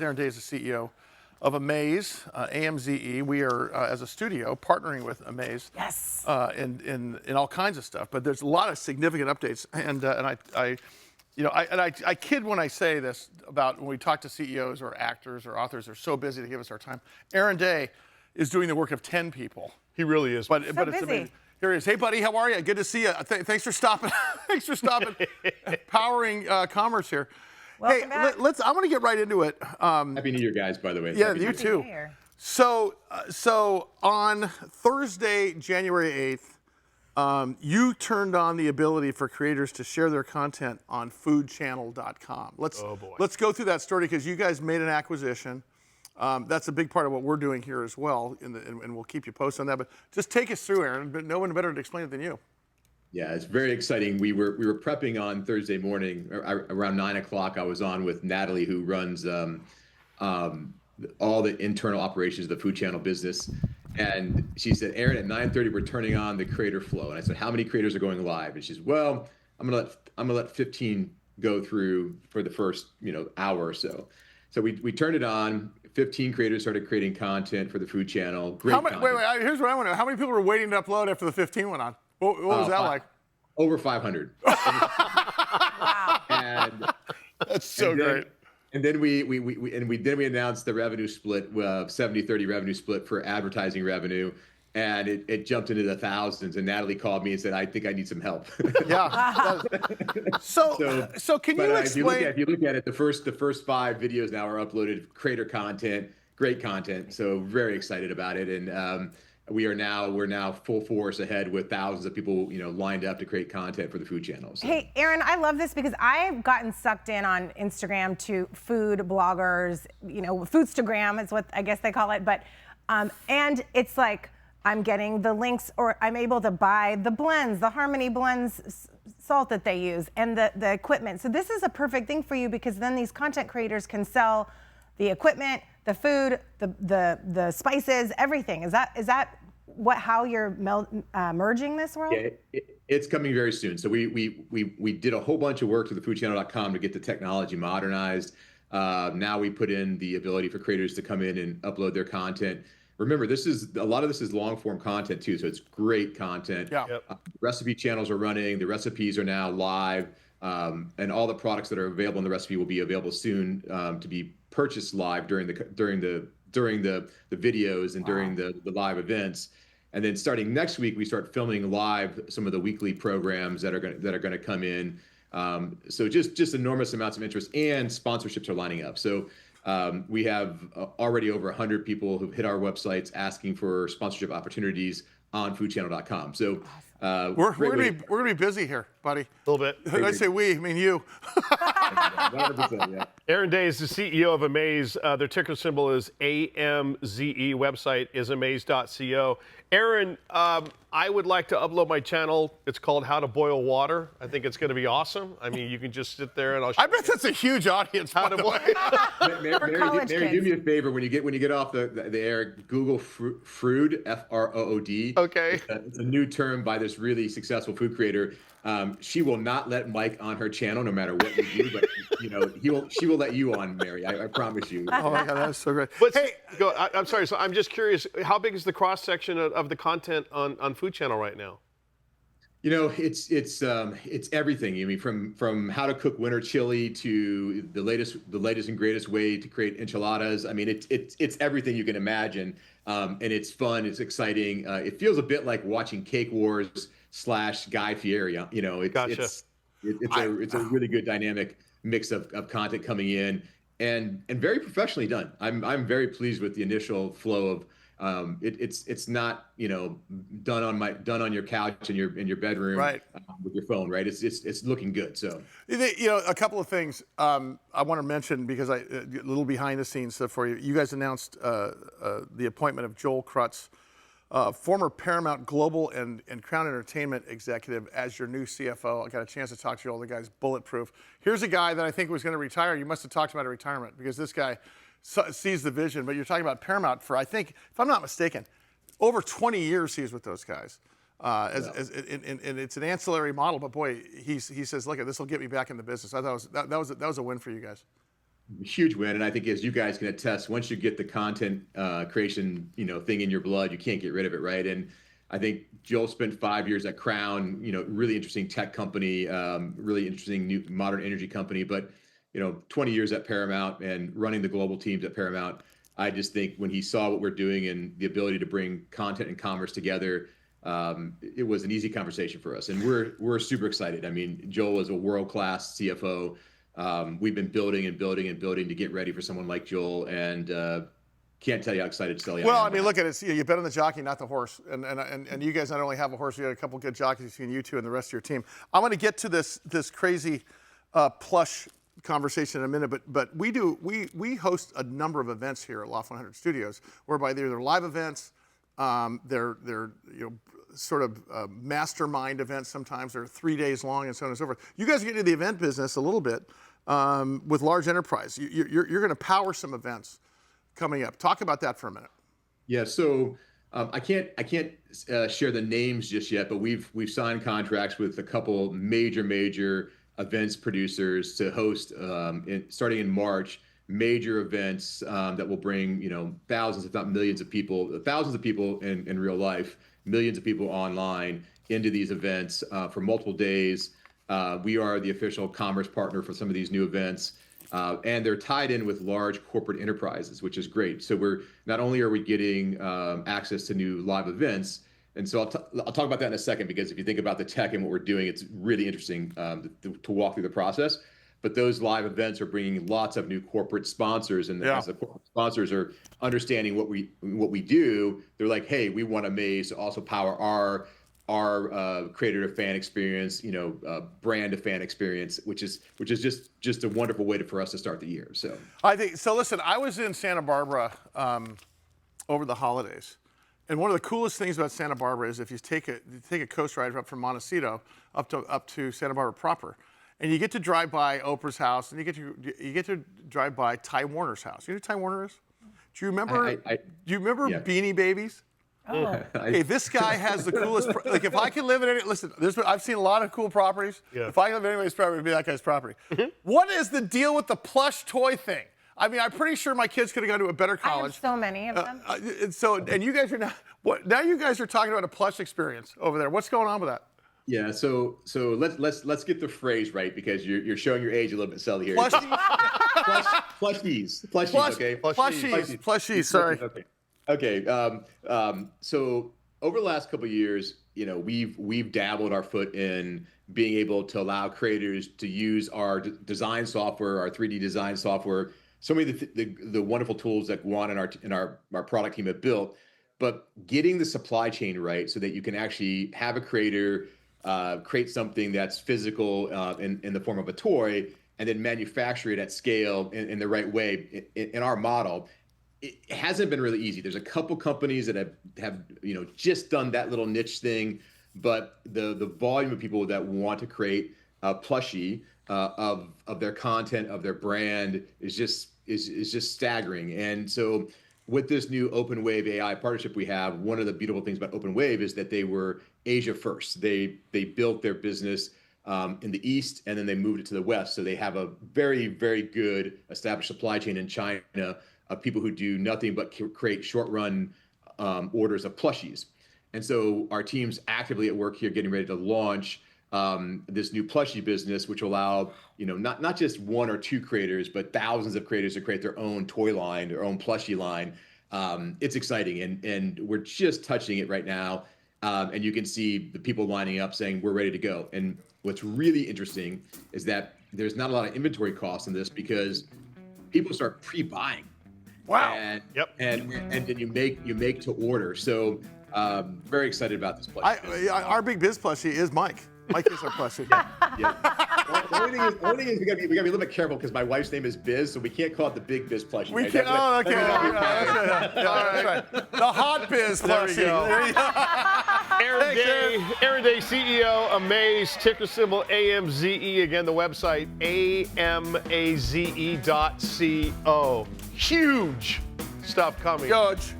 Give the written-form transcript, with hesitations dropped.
Aaron Day is the CEO of Amaze, AMZE. We are, as a studio, partnering with Amaze. Yes. In all kinds of stuff. But there's a lot of significant updates, and I kid when I say this about when we talk to CEOs or actors or authors. They're so busy to give us our time. Aaron Day is doing the work of 10 people. He really is. But So it's busy. amazing. Here he is. Hey, buddy, how are you? Good to see you. Thanks for stopping. Thanks for stopping. Powering commerce here. Welcome back. I want to get right into it. Happy New Year, guys, by the way. Yeah, Happy New you Year. too. New Year. So on Thursday, January 8th, you turned on the ability for creators to share their content on foodchannel.com. Let's go through that story because you guys made an acquisition. That's a big part of what we're doing here as well, and we'll keep you posted on that. But just take us through, Aaron. But no one better to explain it than you. Yeah, it's very exciting. We were prepping on Thursday morning around 9 o'clock. I was on with Natalie, who runs all the internal operations of the Food Channel business, and she said, "Aaron, at 9:30 we're turning on the creator flow." And I said, "How many creators are going live?" And she said, "Well, I'm gonna let 15 go through for the first hour or so." So we turned it on. 15 creators started creating content for the Food Channel. Great content. Wait, here's what I want to know. How many people were waiting to upload after the 15 went on? What was that like? Over 500. Wow. And That's so great. And then we announced the revenue split, 70-30 revenue split for advertising revenue, and it jumped into the thousands. And Natalie called me and said, "I think I need some help." Yeah. So can you explain? If you look at it, the first 5 videos now are uploaded, creator content, great content. So very excited about it, and we're now full force ahead with thousands of people lined up to create content for the Food Channel. So. Hey, Aaron, I love this because I've gotten sucked in on Instagram to food bloggers, Foodstagram is what I guess they call it. But, and it's like I'm getting the links, or I'm able to buy the blends, the Harmony Blends salt that they use, and the equipment. So this is a perfect thing for you because then these content creators can sell the equipment, the food, the spices, everything. Is that how you're merging this world? Yeah, it's coming very soon. So we did a whole bunch of work to the foodchannel.com to get the technology modernized. Now we put in the ability for creators to come in and upload their content. Remember, a lot of this is long form content too, so it's great content. Yeah. Yep. Recipe channels are running. The recipes are now live, and all the products that are available in the recipe will be available soon to be purchased live during the videos and during the live events. And then starting next week, we start filming live some of the weekly programs that are going to come in. So just enormous amounts of interest, and sponsorships are lining up. So we have already over 100 people who've hit our websites asking for sponsorship opportunities on foodchannel.com. So We're gonna be busy here, buddy. A little bit. When I say we, I mean you. 100%, yeah. Aaron Day is the CEO of Amaze. Their ticker symbol is AMZE. Website is amaze.co. Aaron, I would like to upload my channel. It's called How to Boil Water. I think it's going to be awesome. I mean, you can just sit there and I'll show I bet that's a huge audience. how By to the boil. way. Mary, do me a favor when you get off the air. Google Frood, F-R-O-O-D. Okay. It's a new term by this really successful food creator. She will not let Mike on her channel, no matter what you do. But she will let you on, Mary. I promise you. Oh my God, that's so great. But hey, I'm sorry. So I'm just curious. How big is the cross section of the content on Food Channel right now? It's everything. I mean, from how to cook winter chili to the latest and greatest way to create enchiladas. I mean, it's everything you can imagine, and it's fun. It's exciting. It feels a bit like watching Cake Wars / Guy Fieri. Gotcha. It's a really good dynamic mix of content coming in, and very professionally done. I'm very pleased with the initial flow of. It's not done on your couch in your bedroom, Right. With your phone, right? It's looking good. So a couple of things I want to mention because a little behind the scenes stuff for you. You guys announced the appointment of Joel Krutz, former Paramount Global and Crown Entertainment executive, as your new CFO. I got a chance to talk to you all. The guy's bulletproof. Here's a guy that I think was going to retire. You must have talked about a retirement because this guy sees the vision. But you're talking about Paramount for, I think, if I'm not mistaken, over 20 years he was with those guys. And it's an ancillary model, but boy, he says, look, this will get me back in the business. I thought that was a win for you guys. Huge win, and I think as you guys can attest, once you get the content creation, thing in your blood, you can't get rid of it, right? And I think Joel spent 5 years at Crown, really interesting tech company, really interesting new modern energy company, but 20 years at Paramount and running the global teams at Paramount. I just think when he saw what we're doing and the ability to bring content and commerce together, it was an easy conversation for us, and we're super excited. I mean, Joel is a world-class CFO. We've been building and building and building to get ready for someone like Joel, and can't tell you how excited Sully I am. Well, I mean, look at it. You bet on the jockey, not the horse. And you guys not only have a horse, you got a couple good jockeys between you two and the rest of your team. I'm going to get to this crazy plush conversation in a minute, but we host a number of events here at Loft 100 Studios, whereby they're live events, they're sort of mastermind events. Sometimes they're 3 days long and so on and so forth. You guys get into the event business a little bit with large enterprise. You're going to power some events coming up. Talk about that for a minute. Yeah, so I can't share the names just yet, but we've signed contracts with a couple major events producers to host starting in March, major events that will bring thousands, if not millions of people, thousands of people in real life, millions of people online into these events for multiple days. We are the official commerce partner for some of these new events. And they're tied in with large corporate enterprises, which is great. So we're not only are we getting access to new live events, and so I'll talk about that in a second, because if you think about the tech and what we're doing, it's really interesting to walk through the process. But those live events are bringing lots of new corporate sponsors, and as the corporate sponsors are understanding what we do, they're like, hey, we want Amaze to also power our creator to fan experience, brand to fan experience, which is just a wonderful way for us to start the year. So I think so. Listen, I was in Santa Barbara over the holidays, and one of the coolest things about Santa Barbara is if you take a coast ride up from Montecito up to Santa Barbara proper, and you get to drive by Oprah's house, and you get to drive by Ty Warner's house. You know who Ty Warner is? Do you remember? Do you remember Beanie Babies? Oh. Hey, this guy has the coolest. Like, if I could live in any, listen, I've seen a lot of cool properties. Yeah. If I could live in anybody's property, it'd be that guy's property. What is the deal with the plush toy thing? I mean, I'm pretty sure my kids could have gone to a better college. I have so many of them. And you guys are now. Now you guys are talking about a plush experience over there. What's going on with that? Yeah, so let's get the phrase right, because you're showing your age a little bit, Sully, here. Plushies, okay? Plushies, sorry. Okay. So over the last couple of years, we've dabbled our foot in being able to allow creators to use our design software, our 3D design software, so many of the wonderful tools that Juan and our product team have built, but getting the supply chain right so that you can actually have a creator create something that's physical in the form of a toy, and then manufacture it at scale in the right way in our model. It hasn't been really easy. There's a couple companies that have just done that little niche thing, but the volume of people that want to create a plushie of their content, of their brand is just staggering. And so with this new OpenWave AI partnership we have, one of the beautiful things about OpenWave is that they were Asia first. They built their business in the East, and then they moved it to the West. So they have a very, very good established supply chain in China of people who do nothing but create short-run orders of plushies. And so our team's actively at work here getting ready to launch this new plushie business, which will allow not just one or two creators, but thousands of creators to create their own toy line, their own plushie line. It's exciting, and we're just touching it right now. And you can see the people lining up saying, we're ready to go. And what's really interesting is that there's not a lot of inventory costs in this, because people start pre-buying. Wow. And then you make to order. So very excited about this plushie. Our Big Biz plushie is Mike. Mike is our plushie. Yeah. The only thing is we gotta be a little bit careful, because my wife's name is Biz, so we can't call it the Big Biz plushie. We right? can't. Oh, okay. That's right. The Hot Biz plushie. There we go. Aaron Day, CEO, Amaze, ticker symbol AMZE. Again, the website amaze.co. Huge stuff coming. Huge.